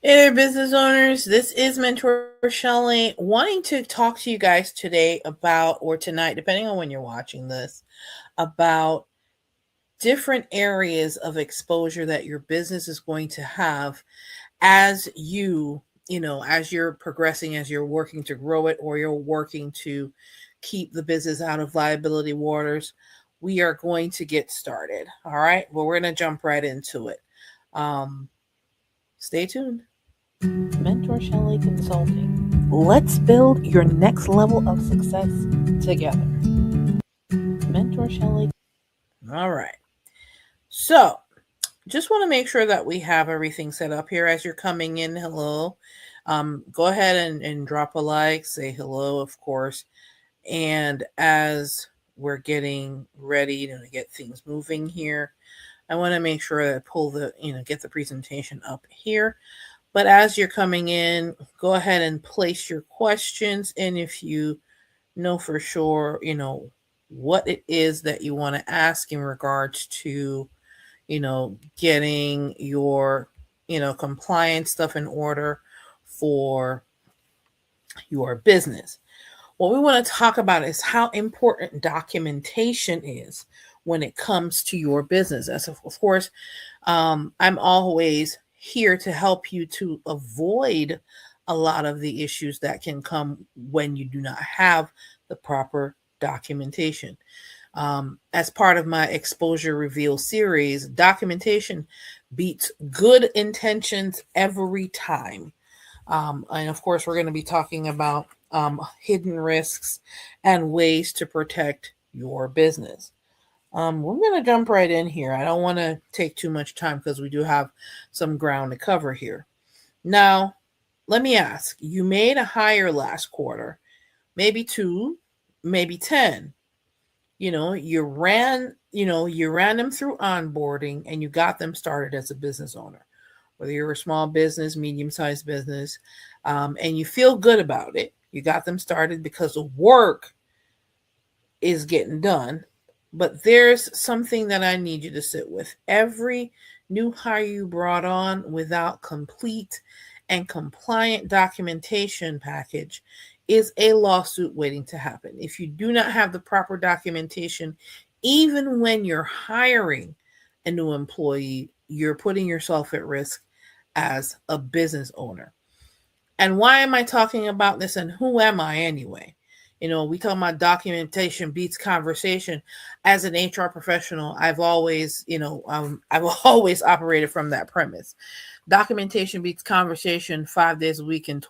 Hey there, business owners. This is Mentor Shelley, wanting to talk to you guys today about, or tonight, depending on when you're watching this, about different areas of exposure that your business is going to have as as you're progressing, as you're working to grow it, or you're working to keep the business out of liability waters. We are going to get started. All right. Well, we're going to jump right into it. Um, Stay tuned. Mentor Shelley Consulting. Let's build your next level of success together. Mentor Shelley. All right. So, just want to make sure that we have everything set up here as you're coming in. Hello. Go ahead and drop a like, say hello, of course. And as we're getting ready to get things moving here, I want to make sure that I pull get the presentation up here. But as you're coming in, go ahead and place your questions. And if you know for sure, what it is that you want to ask in regards to, getting your, compliance stuff in order for your business. What we want to talk about is how important documentation is when it comes to your business. As of course, I'm always here to help you to avoid a lot of the issues that can come when you do not have the proper documentation. As part of my exposure reveal series, documentation beats good intentions every time. And of course, we're going to be talking about hidden risks and ways to protect your business. We're going to jump right in here. I don't want to take too much time because we do have some ground to cover here. Now, let me ask, you made a hire last quarter, maybe two, maybe 10. You ran them through onboarding and you got them started as a business owner, whether you're a small business, medium-sized business, and you feel good about it. You got them started because the work is getting done. But there's something that I need you to sit with. Every new hire you brought on without complete and compliant documentation package is a lawsuit waiting to happen. If you do not have the proper documentation, even when you're hiring a new employee, you're putting yourself at risk as a business owner. And why am I talking about this and who am I anyway? We talk about documentation beats conversation. As an HR professional, I've always, I've always operated from that premise. Documentation beats conversation 5 days a week and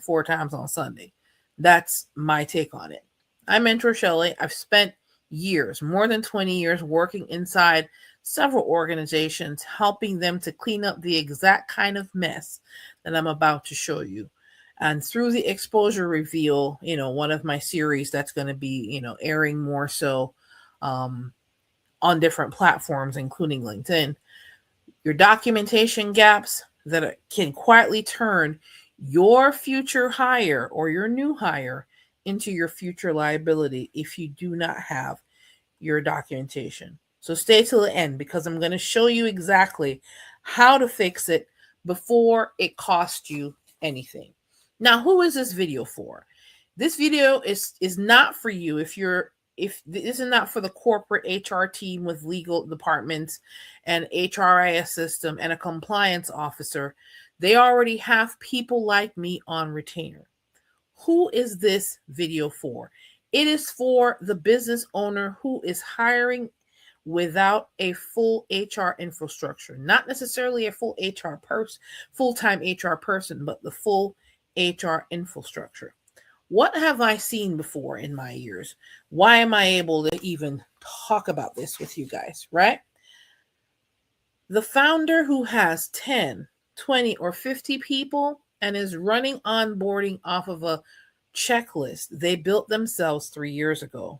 4 times on Sunday. That's my take on it. I'm Mentor Shelley. I've spent years, more than 20 years, working inside several organizations, helping them to clean up the exact kind of mess that I'm about to show you. And through the exposure reveal, one of my series that's going to be, airing more so on different platforms, including LinkedIn, your documentation gaps that can quietly turn your future hire or your new hire into your future liability if you do not have your documentation. So stay till the end because I'm going to show you exactly how to fix it before it costs you anything. Now, who is this video for? This video is not for you if this is not for the corporate HR team with legal departments and HRIS system and a compliance officer. They already have people like me on retainer. Who is this video for? It is for the business owner who is hiring without a full HR infrastructure, not necessarily a full-time HR person, but the full HR infrastructure. What have I seen before in my years? Why am I able to even talk about this with you guys, right? The founder who has 10, 20, or 50 people and is running onboarding off of a checklist they built themselves 3 years ago.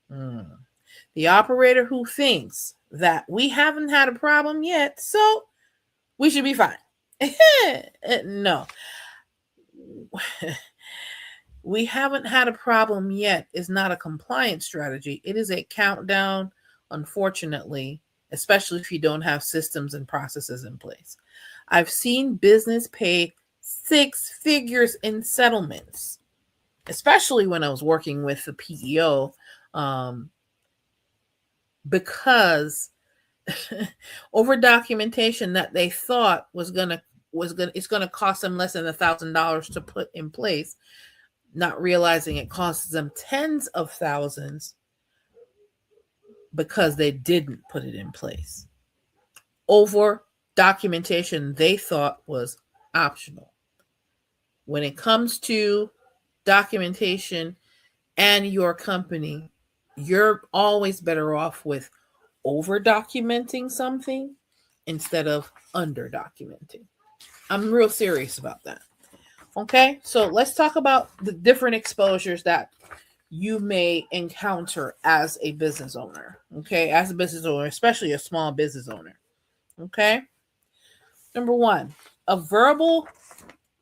The operator who thinks that we haven't had a problem yet, so we should be fine. No. We haven't had a problem yet is not a compliance strategy. It is a countdown, unfortunately, especially if you don't have systems and processes in place. I've seen business pay 6 figures in settlements, especially when I was working with the PEO, because over documentation that they thought it's gonna cost them less than $1,000 to put in place, not realizing it costs them tens of thousands because they didn't put it in place. Over documentation they thought was optional. When it comes to documentation and your company, you're always better off with over documenting something instead of under documenting. I'm real serious about that. Okay, so let's talk about the different exposures that you may encounter as a business owner. Okay, as a business owner, especially a small business owner. Okay, number one, a verbal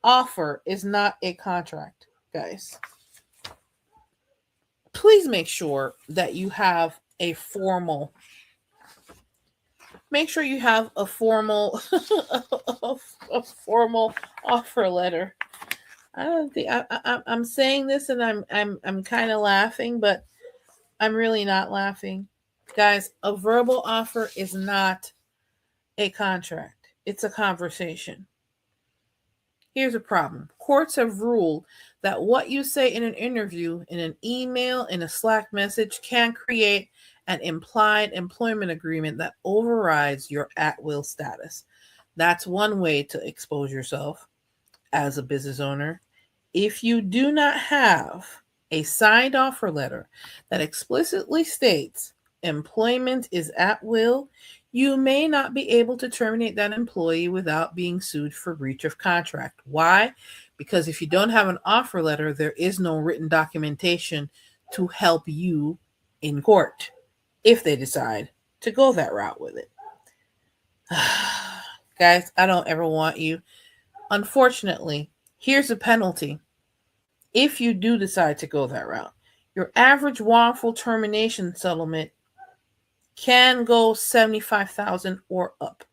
offer is not a contract, guys. Please make sure that you have a formal formal a formal offer letter. I don't think I'm saying this and I'm kind of laughing, but I'm really not laughing. Guys, a verbal offer is not a contract. It's a conversation. Here's a problem. Courts have ruled that what you say in an interview, in an email, in a Slack message can create an implied employment agreement that overrides your at-will status. That's one way to expose yourself as a business owner. If you do not have a signed offer letter that explicitly states employment is at will, you may not be able to terminate that employee without being sued for breach of contract. Why? Because if you don't have an offer letter, there is no written documentation to help you in court if they decide to go that route with it. Guys, I don't ever want you. Unfortunately, here's a penalty if you do decide to go that route. Your average wrongful termination settlement can go $75,000 or up.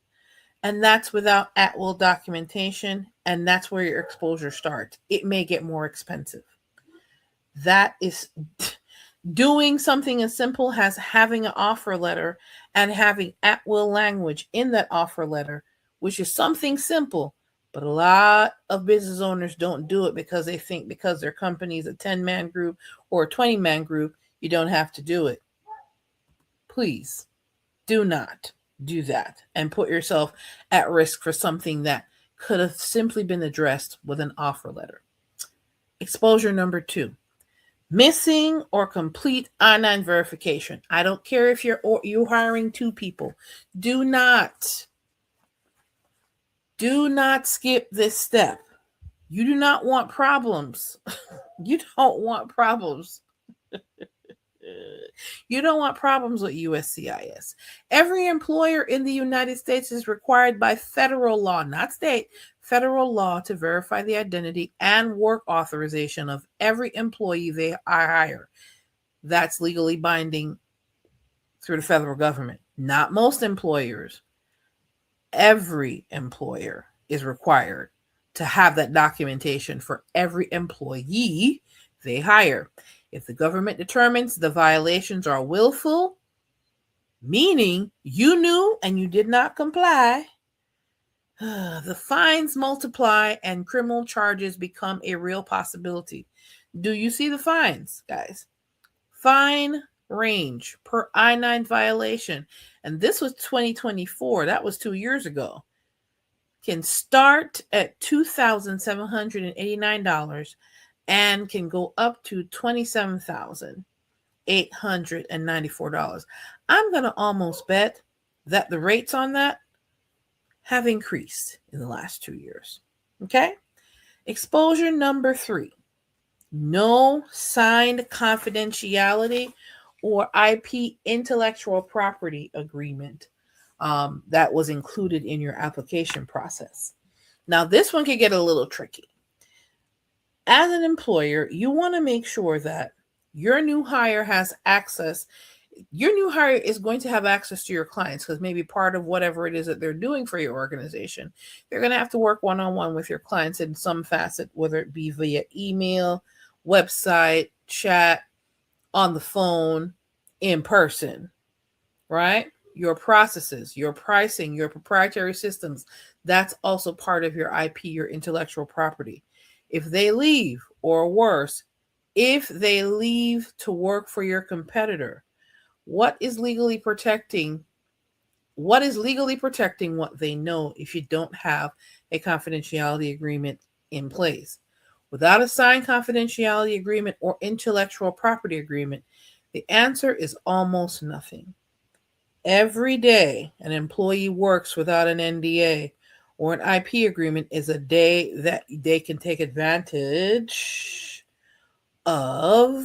And that's without at-will documentation, and that's where your exposure starts. It may get more expensive. That is doing something as simple as having an offer letter and having at-will language in that offer letter, which is something simple, but a lot of business owners don't do it because they think because their company is a 10-man group or a 20-man group, you don't have to do it. Please do not do that and put yourself at risk for something that could have simply been addressed with an offer letter. Exposure number 2, missing or complete I-9 verification. I don't care if you're hiring 2 people. Do not skip this step. You do not want problems. You don't want problems. You don't want problems with USCIS. Every employer in the United States is required by federal law, not state, federal law to verify the identity and work authorization of every employee they hire. That's legally binding through the federal government. Not most employers. Every employer is required to have that documentation for every employee they hire. If the government determines the violations are willful, meaning you knew and you did not comply, the fines multiply and criminal charges become a real possibility. Do you see the fines, guys? Fine range per I-9 violation, and this was 2024, that was 2 years ago, can start at $2,789 and can go up to $27,894. I'm going to almost bet that the rates on that have increased in the last 2 years. Okay? Exposure number 3, no signed confidentiality or IP intellectual property agreement that was included in your application process. Now, this one can get a little tricky. As an employer, you want to make sure that your new hire has access Your new hire is going to have access to your clients because maybe part of whatever it is that they're doing for your organization, they're going to have to work one-on-one with your clients in some facet, whether it be via email, website, chat, on the phone, in person, right? Your processes, your pricing, your proprietary systems, that's also part of your IP, your intellectual property. If they leave, or worse, if they leave to work for your competitor, what is legally protecting what they know if you don't have a confidentiality agreement in place? Without a signed confidentiality agreement or intellectual property agreement, the answer is almost nothing. Every day an employee works without an NDA or an IP agreement is a day that they can take advantage of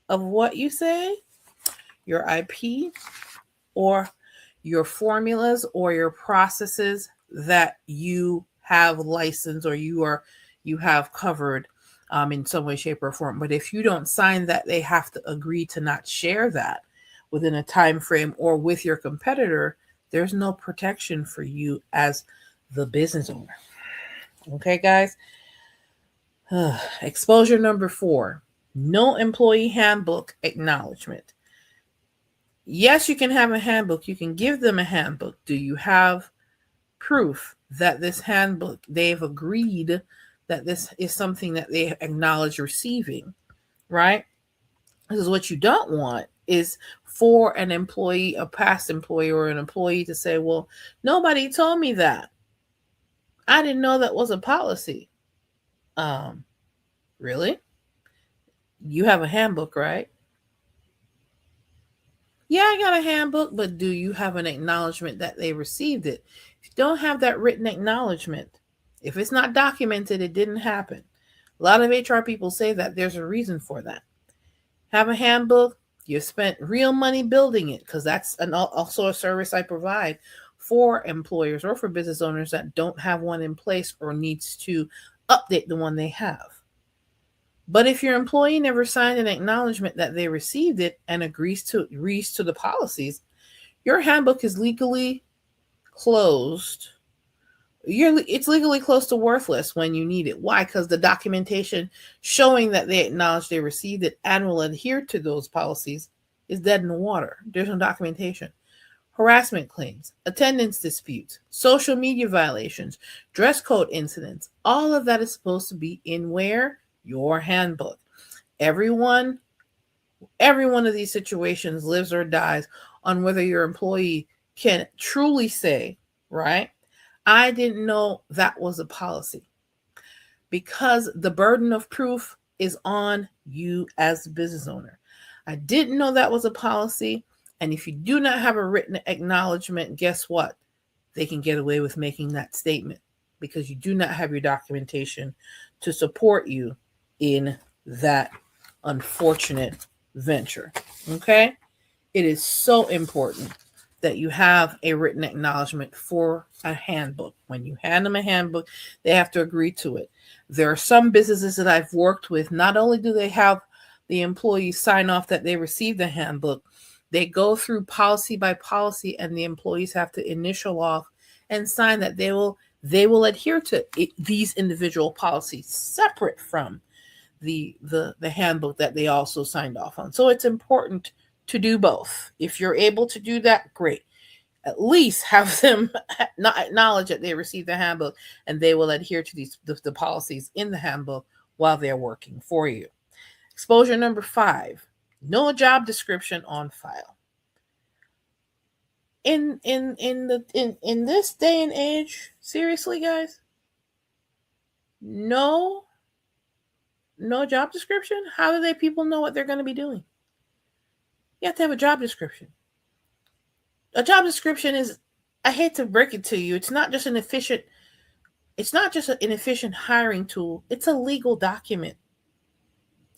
what you say, your IP, or your formulas or your processes that you have licensed or you have covered in some way, shape, or form. But if you don't sign that, they have to agree to not share that within a time frame or with your competitor. There's no protection for you as the business owner. Okay, guys. Exposure number 4: no employee handbook acknowledgement. Yes, you can have a handbook. You can give them a handbook. Do you have proof that this handbook, they've agreed that this is something that they acknowledge receiving, right? Because what you don't want is for an employee, a past employee, or an employee to say, well, nobody told me that. I didn't know that was a policy. Really? You have a handbook, right? Yeah, I got a handbook, but do you have an acknowledgement that they received it? If you don't have that written acknowledgement, if it's not documented, it didn't happen. A lot of HR people say that there's a reason for that. Have a handbook. You spent real money building it, because that's also a service I provide for employers or for business owners that don't have one in place or needs to update the one they have. But if your employee never signed an acknowledgement that they received it and agrees to the policies, your handbook is legally closed. It's legally close to worthless when you need it. Why? Because the documentation showing that they acknowledge they received it and will adhere to those policies is dead in the water. There's no documentation. Harassment claims, attendance disputes, social media violations, dress code incidents, all of that is supposed to be in where? Your handbook. Every one of these situations lives or dies on whether your employee can truly say, right, I didn't know that was a policy. Because the burden of proof is on you as the business owner. I didn't know that was a policy. And if you do not have a written acknowledgement, guess what? They can get away with making that statement because you do not have your documentation to support you in that unfortunate venture. Okay? It is so important that you have a written acknowledgement for a handbook. When you hand them a handbook, they have to agree to it. There are some businesses that I've worked with, not only do they have the employees sign off that they received the handbook, they go through policy by policy, and the employees have to initial off and sign that they will adhere to these individual policies separate from the handbook that they also signed off on. So it's important to do both. If you're able to do that, great. At least have them not acknowledge that they received the handbook and they will adhere to the policies in the handbook while they're working for you. Exposure number 5: no job description on file. In this day and age, seriously, guys, no job description? How do they people know what they're going to be doing? You have to have a job description. A job description is, I hate to break it to you, it's not just an efficient hiring tool. It's a legal document.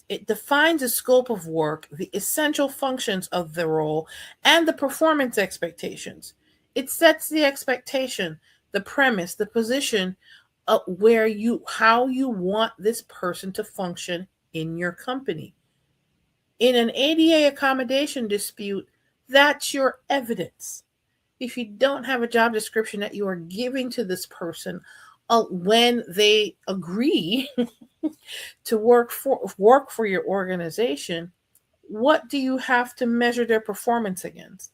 It defines the scope of work, the essential functions of the role, and the performance expectations. It sets the expectation, the premise, the position of how you want this person to function in your company. In an ADA accommodation dispute, That's your evidence. If you don't have a job description that you are giving to this person when they agree to work for your organization, what do you have to measure their performance against?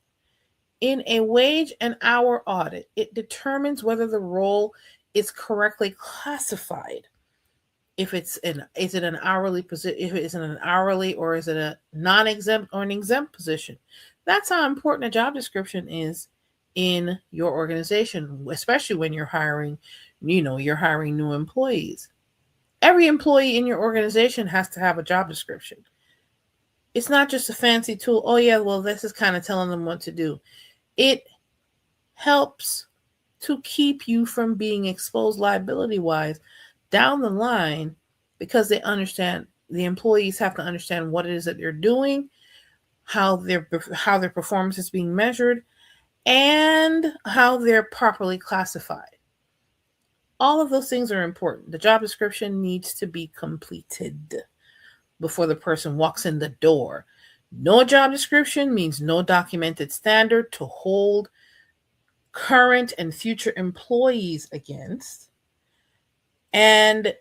In a wage and hour audit, it determines whether the role is correctly classified. If is it an hourly position? If it is an hourly, or is it a non-exempt or an exempt position? That's how important a job description is in your organization, especially when you're hiring. You're hiring new employees. Every employee in your organization has to have a job description. It's not just a fancy tool. Oh yeah, well, this is kind of telling them what to do. It helps to keep you from being exposed liability wise down the line, because the employees have to understand what it is that they're doing, how their performance is being measured, and how they're properly classified. All of those things are important. The job description needs to be completed before the person walks in the door. No job description means no documented standard to hold current and future employees against, and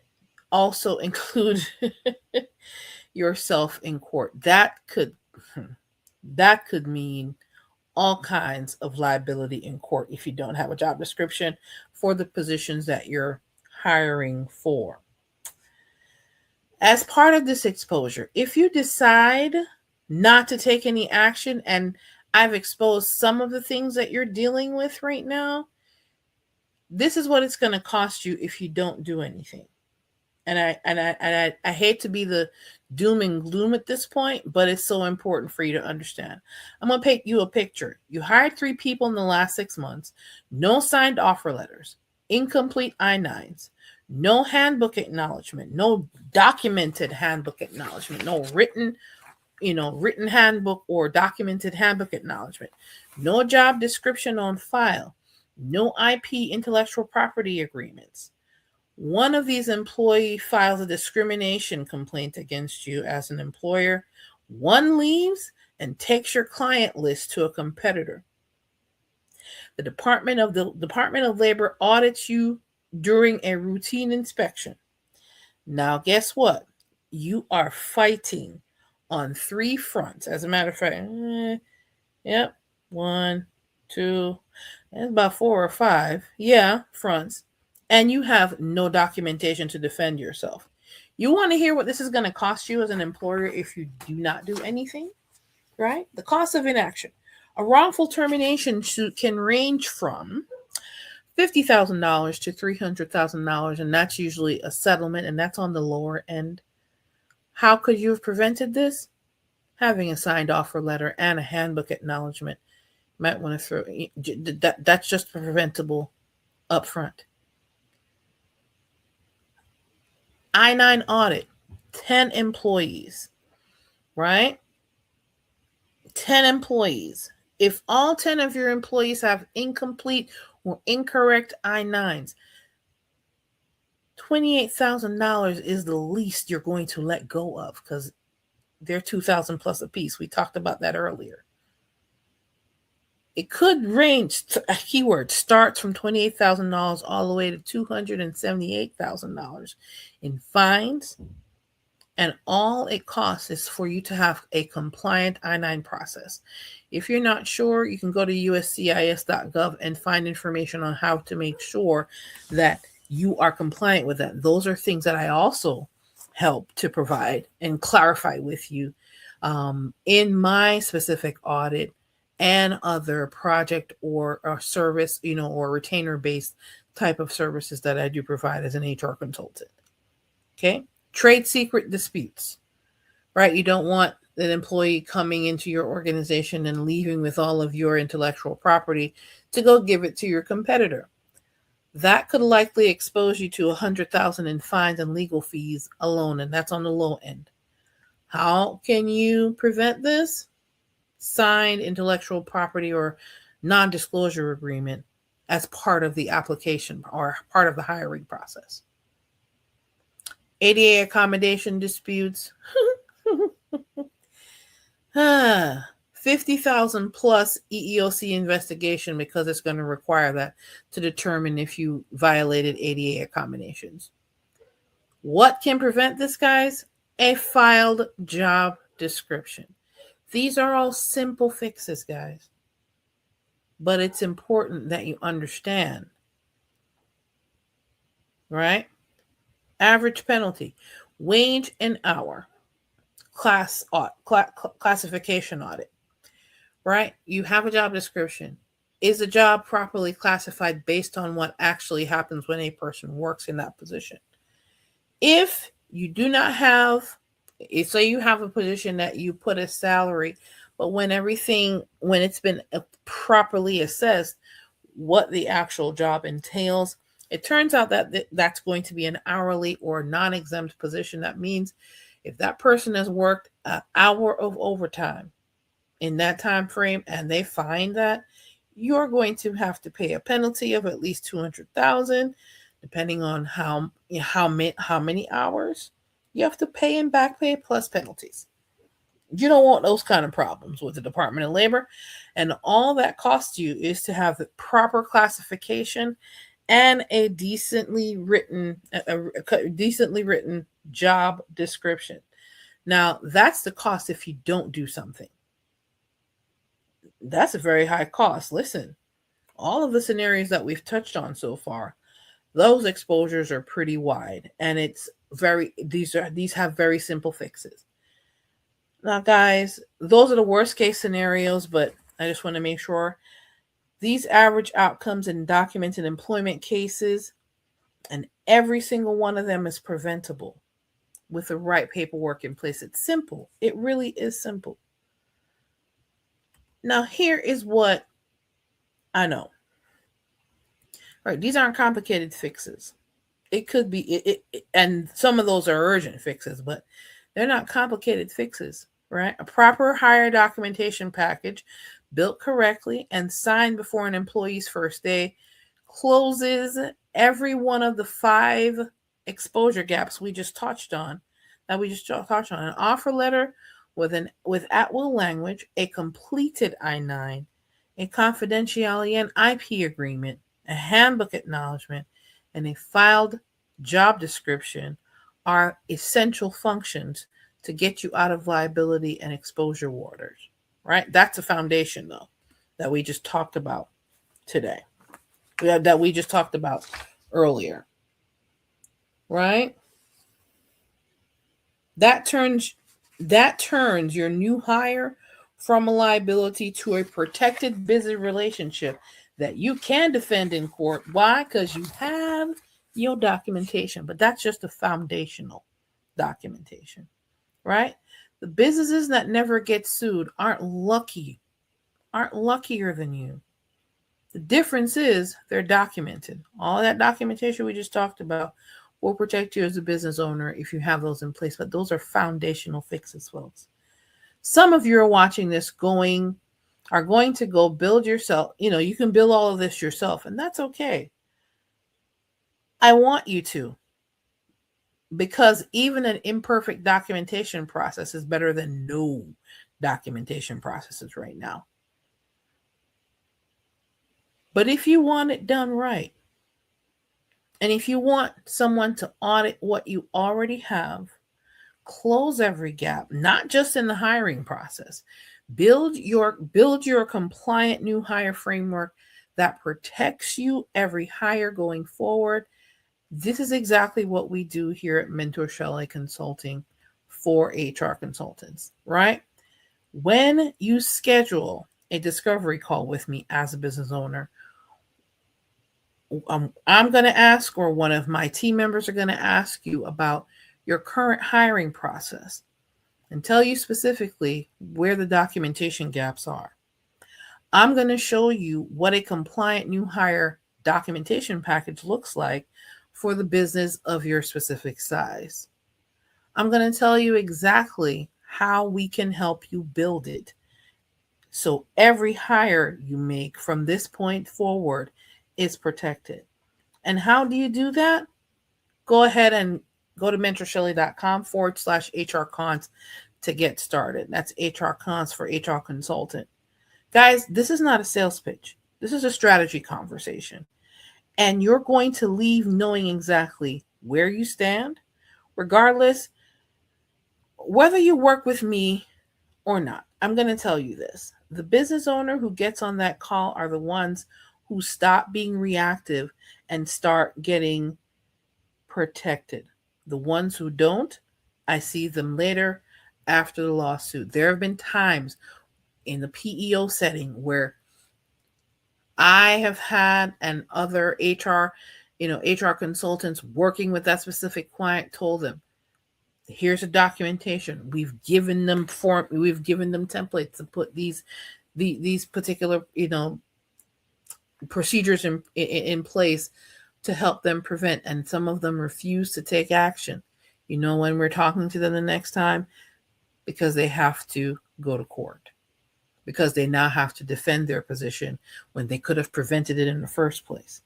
also include yourself in court. That could mean all kinds of liability in court if you don't have a job description for the positions that you're hiring for. As part of this exposure, if you decide not to take any action, and I've exposed some of the things that you're dealing with right now, this is what it's going to cost you if you don't do anything. And I hate to be the doom and gloom at this point, but it's so important for you to understand. I'm going to paint you a picture. You hired 3 people in the last 6 months, no signed offer letters, incomplete I-9s, no handbook acknowledgement, no documented handbook acknowledgement, no written handbook or documented handbook acknowledgement, no job description on file, no IP intellectual property agreements. One of these employees files a discrimination complaint against you as an employer. One leaves and takes your client list to a competitor. The Department of Labor audits you during a routine inspection. Now, guess what? You are fighting on 3 fronts. As a matter of fact, yep, 1, 2, that's about 4 or 5, fronts. And you have no documentation to defend yourself. You want to hear what this is going to cost you as an employer if you do not do anything, right? The cost of inaction. A wrongful termination suit can range from $50,000 to $300,000, and that's usually a settlement, and that's on the lower end. How could you have prevented this? Having a signed offer letter and a handbook acknowledgement. You might want to throw that's just preventable up front. I-9 audit, 10 employees, right? 10 employees. If all 10 of your employees have incomplete or incorrect I-9s, $28,000 is the least you're going to let go of, because they're $2,000 plus a piece. We talked about that earlier. It could range, a keyword starts from $28,000 all the way to $278,000 in fines. And all it costs is for you to have a compliant I-9 process. If you're not sure, you can go to uscis.gov and find information on how to make sure that you are compliant with that. Those are things that I also help to provide and clarify with you in my specific audit and other project or service, or retainer-based type of services that I do provide as an HR consultant. Okay? Trade secret disputes, right? You don't want an employee coming into your organization and leaving with all of your intellectual property to go give it to your competitor. That could likely expose you to $100,000 in fines and legal fees alone, and that's on the low end. How can you prevent this? Signed intellectual property or non-disclosure agreement as part of the application or part of the hiring process. ADA accommodation disputes. 50,000 plus EEOC investigation because it's going to require that to determine if you violated ADA accommodations. What can prevent this, guys? A filed job description. These are all simple fixes, guys. But it's important that you understand, right? Average penalty, wage and hour, classification audit, right? You have a job description. Is the job properly classified based on what actually happens when a person works in that position? If you do not have, say you have a position that you put a salary, but when it's been properly assessed, what the actual job entails, it turns out that that's going to be an hourly or non-exempt position. That means if that person has worked an hour of overtime in that time frame and they find that, you're going to have to pay a penalty of at least $200,000, depending on how many hours. You have to pay in back pay plus penalties. You don't want those kind of problems with the Department of Labor. And all that costs you is to have the proper classification and a decently written job description. Now, that's the cost if you don't do something. That's a very high cost. Listen, all of the scenarios that we've touched on so far, those exposures are pretty wide, and these have very simple fixes. Now, guys, those are the worst case scenarios, but I just want to make sure these average outcomes in documented employment cases, and every single one of them is preventable with the right paperwork in place. It's simple. It really is simple. Now, here is what I know. Right, these aren't complicated fixes. It could be, and some of those are urgent fixes, but they're not complicated fixes, right? A proper hire documentation package built correctly and signed before an employee's first day closes every one of the 5 exposure gaps we just touched on. An offer letter with at-will language, a completed I-9, a confidentiality and IP agreement, a handbook acknowledgement, and a filed job description are essential functions to get you out of liability and exposure waters, right? That's a foundation, though, that we just talked about today. That we just talked about earlier, right? That turns your new hire from a liability to a protected business relationship that you can defend in court. Why? Because you have your documentation, but that's just a foundational documentation, right? The businesses that never get sued aren't luckier than you. The difference is they're documented. All that documentation we just talked about will protect you as a business owner if you have those in place, but those are foundational fixes, folks. Some of you are watching this are going to go build yourself. You can build all of this yourself, and that's okay. I want you to, because even an imperfect documentation process is better than no documentation processes right now. But if you want it done right, and if you want someone to audit what you already have, close every gap, not just in the hiring process. Build your compliant new hire framework that protects you every hire going forward. This is exactly what we do here at Mentor Shelley Consulting for HR consultants, right? When you schedule a discovery call with me as a business owner, I'm going to ask, or one of my team members are going to ask you about your current hiring process and tell you specifically where the documentation gaps are. I'm going to show you what a compliant new hire documentation package looks like for the business of your specific size. I'm going to tell you exactly how we can help you build it, so every hire you make from this point forward is protected. And how do you do that? Go ahead and go to mentorshelley.com/HR cons to get started. That's HR Cons for HR Consultant. Guys, this is not a sales pitch. This is a strategy conversation. And you're going to leave knowing exactly where you stand, regardless whether you work with me or not. I'm going to tell you this. The business owner who gets on that call are the ones who stop being reactive and start getting protected. The ones who don't, I see them later after the lawsuit. There have been times in the PEO setting where I have had and other HR consultants working with that specific client told them, here's a documentation. We've given them templates to put these particular, procedures in place to help them prevent, and some of them refuse to take action. When we're talking to them the next time, because they have to go to court, because they now have to defend their position when they could have prevented it in the first place.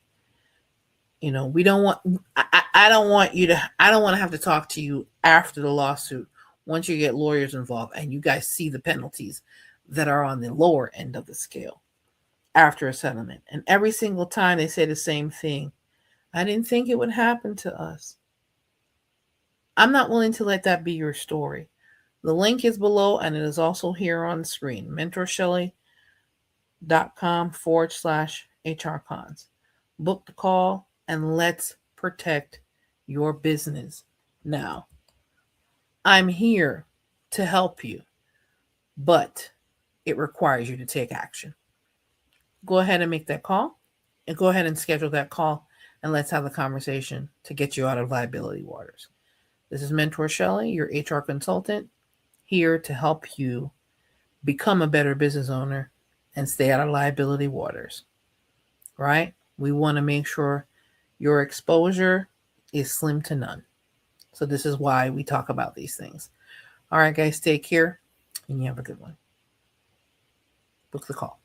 We don't want, I don't want to have to talk to you after the lawsuit once you get lawyers involved and you guys see the penalties that are on the lower end of the scale after a settlement. And every single time they say the same thing. I didn't think it would happen to us. I'm not willing to let that be your story. The link is below and it is also here on the screen. mentorshelley.com/HRCons. Book the call and let's protect your business now. I'm here to help you, but it requires you to take action. Go ahead and make that call and go ahead and schedule that call and let's have the conversation to get you out of liability waters. This is Mentor Shelley, your HR consultant, here to help you become a better business owner and stay out of liability waters, right? We want to make sure your exposure is slim to none. So this is why we talk about these things. All right, guys, take care and you have a good one. Book the call.